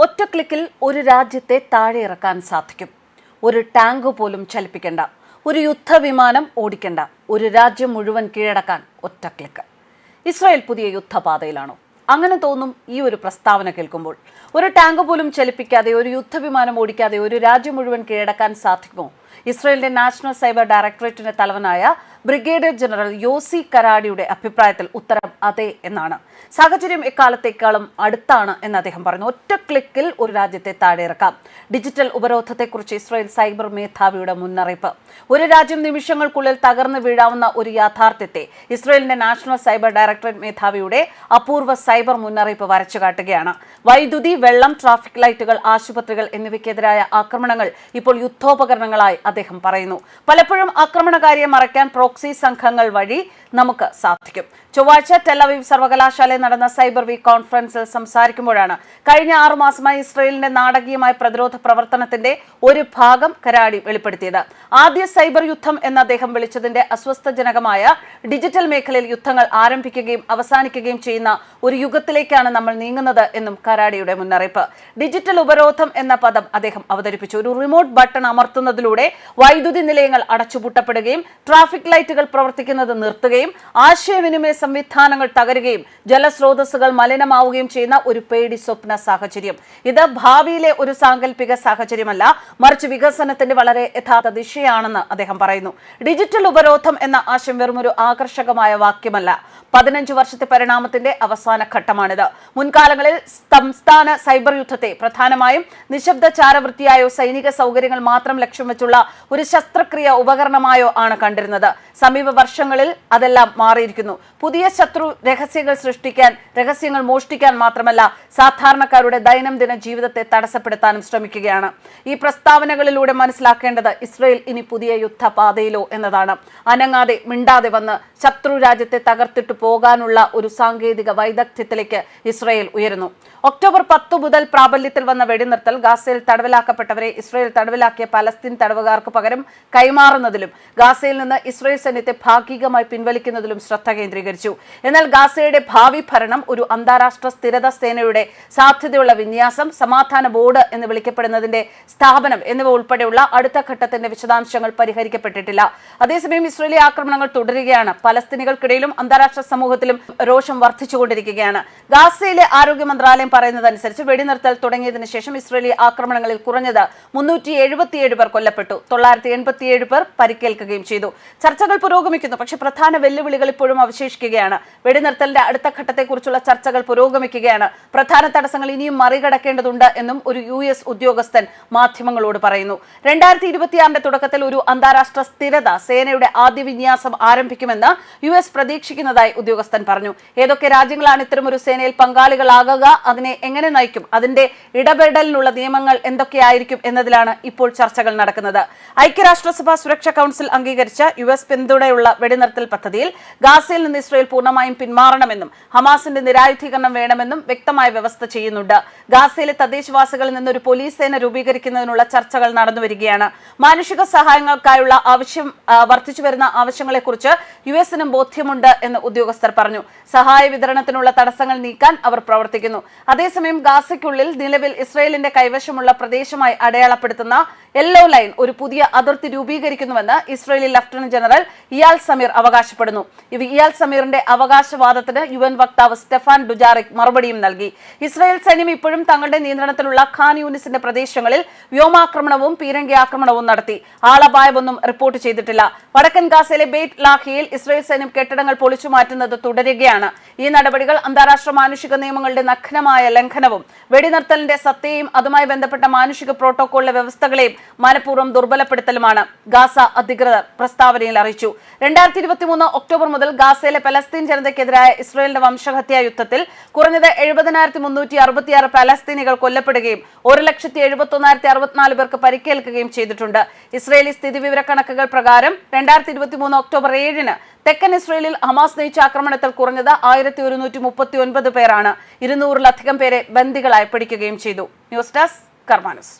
ഒറ്റ ക്ലിക്കിൽ ഒരു രാജ്യത്തെ താഴെ ഇറക്കാൻ സാധിക്കും. ഒരു ടാങ്ക് പോലും ചലിപ്പിക്കേണ്ട, ഒരു യുദ്ധവിമാനം ഓടിക്കേണ്ട, ഒരു രാജ്യം മുഴുവൻ കീഴടക്കാൻ ഒറ്റ ക്ലിക്ക്. ഇസ്രായേൽ പുതിയ യുദ്ധപാതയിലാണോ? അങ്ങനെ തോന്നും ഈ ഒരു പ്രസ്താവന കേൾക്കുമ്പോൾ. ഒരു ടാങ്ക് പോലും ചലിപ്പിക്കാതെ, ഒരു യുദ്ധവിമാനം ഓടിക്കാതെ ഒരു രാജ്യം മുഴുവൻ കീഴടക്കാൻ സാധിക്കുമോ? ഇസ്രായേലിന്റെ നാഷണൽ സൈബർ ഡയറക്ടറേറ്റിന്റെ തലവനായ ബ്രിഗേഡിയർ ജനറൽ യോസി കരാഡിയുടെ അഭിപ്രായത്തിൽ ഉത്തരം അതെ എന്നാണ്. സാഹചര്യം എക്കാലത്തേക്കാളും അടുത്താണ് എന്ന് അദ്ദേഹം പറഞ്ഞു. ഒറ്റ ക്ലിക്കിൽ ഒരു രാജ്യത്തെ താഴെ ഇറക്കാം. ഡിജിറ്റൽ ഉപരോധത്തെക്കുറിച്ച് ഇസ്രായേൽ സൈബർ മേധാവിയുടെ മുന്നറിയിപ്പ്. ഒരു രാജ്യം നിമിഷങ്ങൾക്കുള്ളിൽ തകർന്നു വീഴാവുന്ന ഒരു യാഥാർത്ഥ്യത്തെ ഇസ്രായേലിന്റെ നാഷണൽ സൈബർ ഡയറക്ടറേറ്റ് മേധാവിയുടെ അപൂർവ സൈബർ മുന്നറിയിപ്പ് വരച്ചു കാട്ടുകയാണ്. വൈദ്യുതി, വെള്ളം, ട്രാഫിക് ലൈറ്റുകൾ, ആശുപത്രികൾ എന്നിവയ്ക്കെതിരായ ആക്രമണങ്ങൾ ഇപ്പോൾ യുദ്ധോപകരണങ്ങളായി അദ്ദേഹം പറയുന്നു. പലപ്പോഴും ആക്രമണകാരിയെ മറയ്ക്കാൻ പ്രോക്സി സംഘങ്ങൾ വഴി നമുക്ക് സാധിക്കും. ചൊവ്വാഴ്ച ടെലവീവ് സർവകലാശാലയിൽ നടന്ന സൈബർ വീക്ക് കോൺഫറൻസിൽ സംസാരിക്കുമ്പോഴാണ് കഴിഞ്ഞ 6 മാസമായി ഇസ്രായേലിന്റെ നാടകീയമായ പ്രതിരോധ പ്രവർത്തനത്തിന്റെ ഒരു ഭാഗം കരാടി വെളിപ്പെടുത്തിയത്. ആദ്യ സൈബർ യുദ്ധം എന്ന് അദ്ദേഹം വിളിച്ചതിന്റെ അസ്വസ്ഥജനകമായ ഡിജിറ്റൽ മേഖലയിൽ യുദ്ധങ്ങൾ ആരംഭിക്കുകയും അവസാനിക്കുകയും ചെയ്യുന്ന ഒരു യുഗത്തിലേക്കാണ് നമ്മൾ നീങ്ങുന്നത് എന്നും കരാടിയുടെ മുന്നറിയിപ്പ്. ഡിജിറ്റൽ ഉപരോധം എന്ന പദം അദ്ദേഹം അവതരിപ്പിച്ചു. ഒരു റിമോട്ട് ബട്ടൺ അമർത്തുന്നതിലൂടെ വൈദ്യുതി നിലയങ്ങൾ അടച്ചുപൂട്ടപ്പെടുകയും ട്രാഫിക് ലൈറ്റുകൾ പ്രവർത്തിക്കുന്നത് നിർത്തുകയും ആശയവിനിമയ സംവിധാനങ്ങൾ തകരുകയും ജലസ്രോതസ്സുകൾ മലിനമാവുകയും ചെയ്യുന്ന ഒരു പേടി സ്വപ്ന സാഹചര്യം. ഇത് ഭാവിയിലെ ഒരു സാങ്കല്പിക സാഹചര്യമല്ല, മറിച്ച് വികസനത്തിന്റെ വളരെ യഥാർത്ഥ ദിശയാണെന്ന് അദ്ദേഹം പറയുന്നു. ഡിജിറ്റൽ ഉപരോധം എന്ന ആശയം വെറുമൊരു ആകർഷകമായ വാക്യമല്ല, 15 വർഷത്തെ പരിണാമത്തിന്റെ അവസാന ഘട്ടമാണിത്. മുൻകാലങ്ങളിൽ സംസ്ഥാന സൈബർ യുദ്ധത്തെ പ്രധാനമായും നിശബ്ദ ചാരവൃത്തിയായോ സൈനിക സൗകര്യങ്ങൾ മാത്രം ലക്ഷ്യം വെച്ചുള്ള ഒരു ശസ്ത്രക്രിയ ഉപകരണമായോ ആണ് കണ്ടിരുന്നത്. സമീപ വർഷങ്ങളിൽ അതെല്ലാം മാറിയിരിക്കുന്നു. പുതിയ ശത്രു രഹസ്യങ്ങൾ സൃഷ്ടിക്കാൻ, രഹസ്യങ്ങൾ മോഷ്ടിക്കാൻ മാത്രമല്ല, സാധാരണക്കാരുടെ ദൈനംദിന ജീവിതത്തെ തടസ്സപ്പെടുത്താനും ശ്രമിക്കുകയാണ്. ഈ പ്രസ്താവനകളിലൂടെ മനസ്സിലാക്കേണ്ടത് ഇസ്രായേൽ ഇനി പുതിയ യുദ്ധപാതയിലോ എന്നതാണ്. അനങ്ങാതെ, മിണ്ടാതെ വന്ന് ശത്രു രാജ്യത്തെ തകർത്തിട്ട് പോകാനുള്ള ഒരു സാങ്കേതിക വൈദഗ്ധ്യത്തിലേക്ക് ഇസ്രായേൽ ഉയരുന്നു. ഒക്ടോബർ 10 മുതൽ പ്രാബല്യത്തിൽ വന്ന വെടിനിർത്തൽ ഗാസയിൽ തടവിലാക്കപ്പെട്ടവരെ ഇസ്രായേൽ തടവിലാക്കിയ പലസ്തീൻ തടവുകാർക്ക് പകരം കൈമാറുന്നതിലും ഗാസയിൽ നിന്ന് ഇസ്രായേൽ സൈന്യത്തെ ഭാഗികമായി പിൻവലിക്കുന്നതിലും ശ്രദ്ധ കേന്ദ്രീകരിച്ചു. എന്നാൽ ഗാസയുടെ ഭാവി ഭരണം, ഒരു അന്താരാഷ്ട്ര സ്ഥിരത സേനയുടെ സാധ്യതയുള്ള വിന്യാസം, സമാധാന ബോർഡ് എന്ന് വിളിക്കപ്പെടുന്നതിന്റെ സ്ഥാപനം എന്നിവ ഉൾപ്പെടെയുള്ള അടുത്ത ഘട്ടത്തിന്റെ വിശദാംശങ്ങൾ പരിഹരിക്കപ്പെട്ടിട്ടില്ല. അതേസമയം ഇസ്രായേലി ആക്രമണങ്ങൾ തുടരുകയാണ്. പലസ്തീനികൾക്കിടയിലും അന്താരാഷ്ട്ര സമൂഹത്തിലും രോഷം വർദ്ധിച്ചുകൊണ്ടിരിക്കുകയാണ്. ഗാസയിലെ ആരോഗ്യ മന്ത്രാലയം പറയുന്നതനുസരിച്ച് വെടിനിർത്തൽ തുടങ്ങിയതിനു ശേഷം ഇസ്രായേലി ആക്രമണങ്ങളിൽ കുറഞ്ഞത് 377 പേർ കൊല്ലപ്പെട്ടു, 987 പേർ പരിക്കേൽക്കുകയും ചെയ്തു. ചർച്ചകൾ പുരോഗമിക്കുന്നു, പക്ഷേ പ്രധാന വെല്ലുവിളികൾ ഇപ്പോഴും അവശേഷിക്കുകയാണ്. വെടിനിർത്തലിന്റെ അടുത്ത ഘട്ടത്തെക്കുറിച്ചുള്ള ചർച്ചകൾ പുരോഗമിക്കുകയാണ്. പ്രധാന തടസ്സങ്ങൾ ഇനിയും മറികടക്കേണ്ടതുണ്ട് എന്നും ഒരു US ഉദ്യോഗസ്ഥൻ മാധ്യമങ്ങളോട് പറയുന്നു. 2026 തുടക്കത്തിൽ ഒരു അന്താരാഷ്ട്ര സ്ഥിരത സേനയുടെ ആദ്യ വിന്യാസം ആരംഭിക്കുമെന്ന് US പ്രതീക്ഷിക്കുന്നതായി ഉദ്യോഗസ്ഥൻ പറഞ്ഞു. ഏതൊക്കെ രാജ്യങ്ങളാണ് ഇത്തരമൊരു സേനയിൽ പങ്കാളികളാകുക, അതിനെ എങ്ങനെ നയിക്കും, അതിന്റെ ഇടപെടലിനുള്ള നിയമങ്ങൾ എന്തൊക്കെയായിരിക്കും എന്നതിലാണ് ഇപ്പോൾ ചർച്ചകൾ നടക്കുന്നത്. ഐക്യരാഷ്ട്രസഭ സുരക്ഷാ കൗൺസിൽ അംഗീകരിച്ച US പിന്തുണയുള്ള വെടിനിർത്തൽ പദ്ധതിയിൽ ഗാസയിൽ നിന്ന് ഇസ്രായേൽ പൂർണ്ണമായും പിന്മാറണമെന്നും ഹമാസിന്റെ നിരായുധീകരണം വേണമെന്നും വ്യക്തമായ വ്യവസ്ഥ ചെയ്യുന്നുണ്ട്. ഗാസയിലെ തദ്ദേശവാസികളിൽ നിന്ന് ഒരു പോലീസ് സേന രൂപീകരിക്കുന്നതിനുള്ള ചർച്ചകൾ നടന്നുവരികയാണ്. മാനുഷിക സഹായങ്ങൾക്കായുള്ള വർദ്ധിച്ചുവരുന്ന ആവശ്യങ്ങളെക്കുറിച്ച് USനും ബോധ്യമുണ്ട് എന്ന് ഉദ്യോഗസ്ഥർ പറഞ്ഞു. സഹായ വിതരണത്തിനുള്ള തടസ്സങ്ങൾ നീക്കാൻ അവർ പ്രവർത്തിക്കുന്നു. അതേസമയം ഗാസയ്ക്കുള്ളിൽ നിലവിൽ ഇസ്രായേലിന്റെ കൈവശമുള്ള പ്രദേശമായി അടയാളപ്പെടുത്തുന്ന യെല്ലോ ലൈൻ ഒരു പുതിയ അതിർത്തി രൂപീകരിക്കുന്നുവെന്ന് ഇസ്രായേലി ലഫ്റ്റനന്റ് ജനറൽ ഇയാൽ സമീർ അവകാശപ്പെടുന്നു. ഇയാൽ സമീറിന്റെ അവകാശവാദത്തിന് UN വക്താവ് സ്റ്റെഫാൻ ഡുജാറിക് മറുപടിയും നൽകി. ഇസ്രായേൽ സൈന്യം ഇപ്പോഴും തങ്ങളുടെ നിയന്ത്രണത്തിലുള്ള ഖാൻ യൂനിസിന്റെ പ്രദേശങ്ങളിൽ വ്യോമാക്രമണവും പീരങ്കി ആക്രമണവും നടത്തി. ആളപായമൊന്നും റിപ്പോർട്ട് ചെയ്തിട്ടില്ല. വടക്കൻ ഗാസയിലെ ബെയ്റ്റ് ലാഹിയയിൽ ഇസ്രായേൽ സൈന്യം കെട്ടിടങ്ങൾ പൊളിച്ചു മാറ്റുന്നത് തുടരുകയാണ്. ഈ നടപടികൾ അന്താരാഷ്ട്ര മാനുഷിക നിയമങ്ങളുടെ നഗ്നമായ ലംഘനവും വെടിനിർത്തലിന്റെ സത്യയും അതുമായി ബന്ധപ്പെട്ട മാനുഷിക പ്രോട്ടോകോളിലെ വ്യവസ്ഥകളെയും മനഃപൂർവ്വം ദുർബലപ്പെടുത്തലുമാണ്, ഗാസ അധികൃതർ പ്രസ്താവനയിൽ അറിയിച്ചു. 2023 ഒക്ടോബർ മുതൽ ഗാസയിലെ പലസ്തീൻ ജനതയ്ക്കെതിരായ ഇസ്രായേലിന്റെ വംശഹത്യാ യുദ്ധത്തിൽ കുറഞ്ഞത് 70,366 പലസ്തീനികൾ കൊല്ലപ്പെടുകയും 1,71,064 പേർക്ക് പരിക്കേൽക്കുകയും ചെയ്തിട്ടുണ്ട്. ഇസ്രായേലി സ്ഥിതിവിവര കണക്കുകൾ പ്രകാരം 2023 ഒക്ടോബർ 7 തെക്കൻ ഇസ്രായേലിൽ ഹമാസ് നയിച്ച ആക്രമണത്തിൽ കുറഞ്ഞത് 1139 പേരാണ്. 200-ലധികം പേരെ ബന്ദികളായി പിടിക്കുകയും ചെയ്തു. News desk കർമാനസ്.